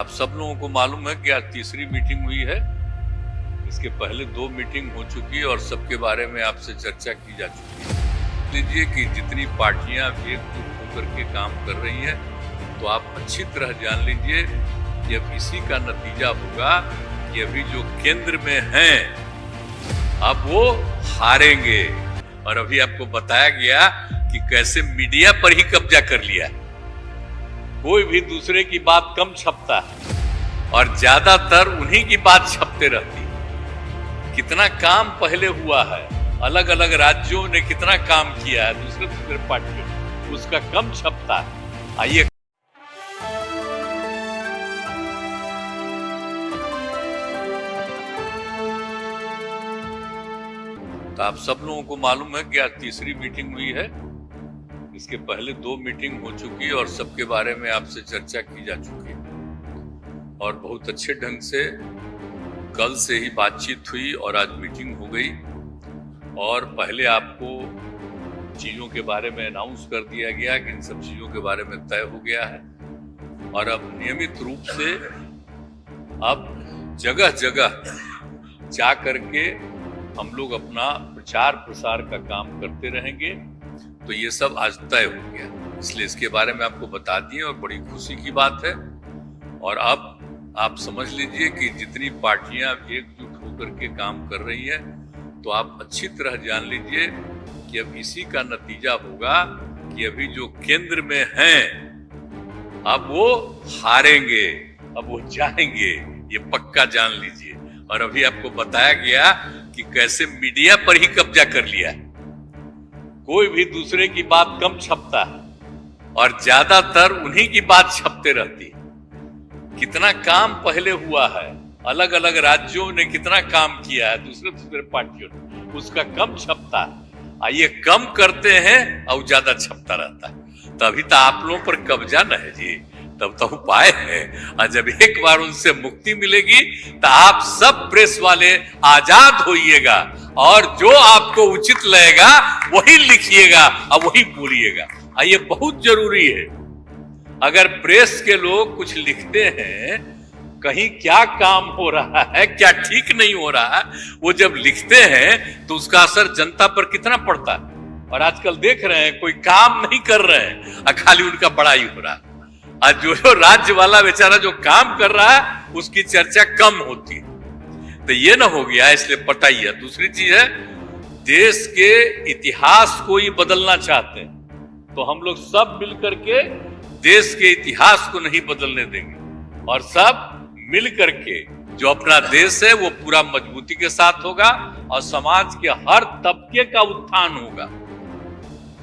आप सब लोगों को मालूम है कि आज तीसरी मीटिंग हुई है। इसके पहले 2 मीटिंग हो चुकी है और सबके बारे में आपसे चर्चा की जा चुकी है। लीजिए कि जितनी पार्टियां एकजुट होकर के काम कर रही हैं, तो आप अच्छी तरह जान लीजिए कि अब इसी का नतीजा होगा कि अभी जो केंद्र में हैं अब वो हारेंगे। और अभी आपको बताया गया कि कैसे मीडिया पर ही कब्जा कर लिया, कोई भी दूसरे की बात कम छपता है और ज्यादातर उन्हीं की बात छपते रहती है। कितना काम पहले हुआ है, अलग अलग राज्यों ने कितना काम किया है दूसरे पार्टियों ने, उसका कम छपता है। आइए तो आप सब लोगों को मालूम है कि आज तीसरी मीटिंग हुई है। इसके पहले 2 मीटिंग हो चुकी है और सबके बारे में आपसे चर्चा की जा चुकी है और बहुत अच्छे ढंग से कल से ही बातचीत हुई और आज मीटिंग हो गई। और पहले आपको चीजों के बारे में अनाउंस कर दिया गया कि इन सब चीजों के बारे में तय हो गया है और अब नियमित रूप से अब जगह जगह जा करके हम लोग अपना प्रचार प्रसार का काम करते रहेंगे। तो ये सब आज तय हो गया, इसलिए इसके बारे में आपको बता दिए और बड़ी खुशी की बात है। और अब आप समझ लीजिए कि जितनी पार्टियां एकजुट होकर के काम कर रही हैं, तो आप अच्छी तरह जान लीजिए कि अब इसी का नतीजा होगा कि अभी जो केंद्र में हैं अब वो हारेंगे, अब वो जाएंगे, ये पक्का जान लीजिए। और अभी आपको बताया गया कि कैसे मीडिया पर ही कब्जा कर लिया है, कोई भी दूसरे की बात कम छपता है और ज्यादातर उन्हीं की बात छपते रहती है। कितना काम पहले हुआ है, अलग अलग राज्यों ने कितना काम किया है दूसरे पार्टियों ने, उसका कम छपता है। आइए कम करते हैं और ज्यादा छपता रहता है, तभी तो आप लोगों पर कब्जा न है जी, तब तो उपाय है। और जब एक बार उनसे मुक्ति मिलेगी तो आप सब प्रेस वाले आजाद होइएगा और जो आपको उचित लगेगा वही लिखिएगा और वही बोलिएगा। ये बहुत जरूरी है। अगर प्रेस के लोग कुछ लिखते हैं, कहीं क्या काम हो रहा है, क्या ठीक नहीं हो रहा है, वो जब लिखते हैं तो उसका असर जनता पर कितना पड़ता है। और आजकल देख रहे हैं कोई काम नहीं कर रहे हैं और खाली उनका बड़ाई हो रहा है। और जो राज्य वाला बेचारा जो काम कर रहा है उसकी चर्चा कम होती है। तो ये ना हो गया, इसलिए पटाइए। दूसरी चीज है, देश के इतिहास को ही बदलना चाहते हैं, तो हम लोग सब मिलकर के देश के इतिहास को नहीं बदलने देंगे और सब मिल करके जो अपना देश है वो पूरा मजबूती के साथ होगा और समाज के हर तबके का उत्थान होगा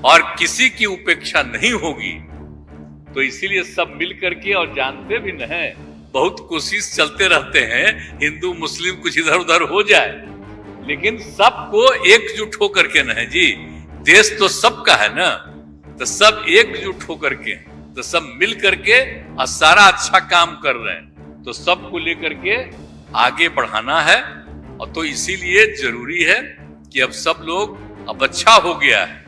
और किसी की उपेक्षा नहीं होगी। तो इसीलिए सब मिल करके, और जानते भी न हैं, बहुत कोशिश चलते रहते हैं हिंदू मुस्लिम कुछ इधर उधर हो जाए, लेकिन सबको एकजुट होकर के न है जी, देश तो सबका है ना, तो सब एकजुट होकर के, तो सब मिल करके और सारा अच्छा काम कर रहे हैं, तो सबको लेकर के आगे बढ़ाना है। और तो इसीलिए जरूरी है कि अब सब लोग, अब अच्छा हो गया है,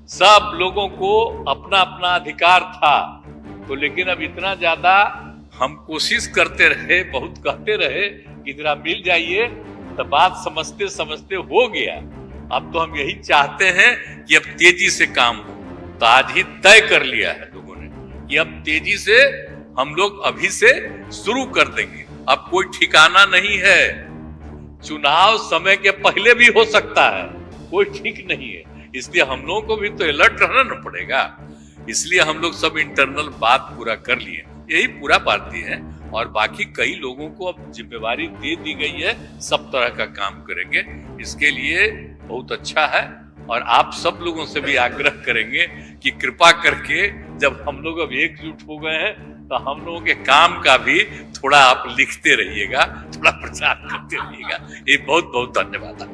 सब लोगों को अपना अपना अधिकार था, तो लेकिन अब इतना ज्यादा हम कोशिश करते रहे, बहुत कहते रहे कि जरा मिल जाइए, तो बात समझते समझते हो गया। अब तो हम यही चाहते हैं कि अब तेजी से काम हो। तो आज ही तय कर लिया है लोगों ने कि अब तेजी से हम लोग अभी से शुरू कर देंगे। अब कोई ठिकाना नहीं है, चुनाव समय के पहले भी हो सकता है, कोई ठीक नहीं है। इसलिए हम लोगों को भी तो अलर्ट रहना न पड़ेगा। इसलिए हम लोग सब इंटरनल बात पूरा कर लिए, यही पूरा पार्टी है। और बाकी कई लोगों को अब जिम्मेवारी दे दी गई है, सब तरह का काम करेंगे। इसके लिए बहुत अच्छा है और आप सब लोगों से भी आग्रह करेंगे कि कृपा करके जब हम लोग अब एकजुट हो गए हैं, तो हम लोगों के काम का भी थोड़ा आप लिखते रहिएगा, थोड़ा प्रचार करते रहिएगा। ये बहुत बहुत धन्यवाद।